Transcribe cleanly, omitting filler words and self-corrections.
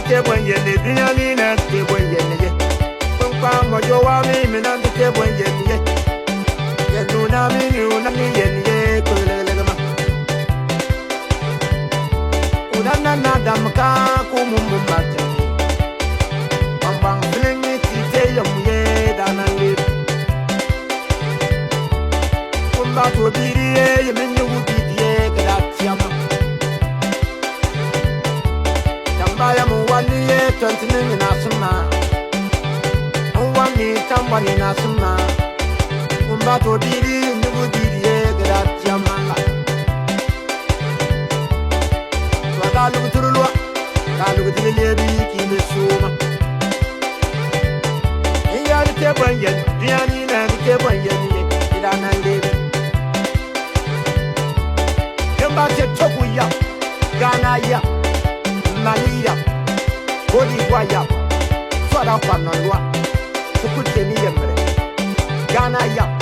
ke bonye ne biani na ke bonye ne pampa mo jo wa mi na ke bonye ne ye nu na mi ye ne ko le ma una na dam ka ku mu ma te pambang flingi ti te yom ye da na le kumba to biri ye men yu bi ye ka da tiama tambaya mu wani ye tantinin na sunna wani tambani na sunna kumba to biri yu bi ye ka da tiama la to da lu turulwa da lu dilele ki me suma ya ni ke bonye biani na ke bonye ni ida na lebe yamba te toku ya Ghana ya Mali ya Cote d'Ivoire ya Swada kwa na lwa Sukute ni yemre Ghana ya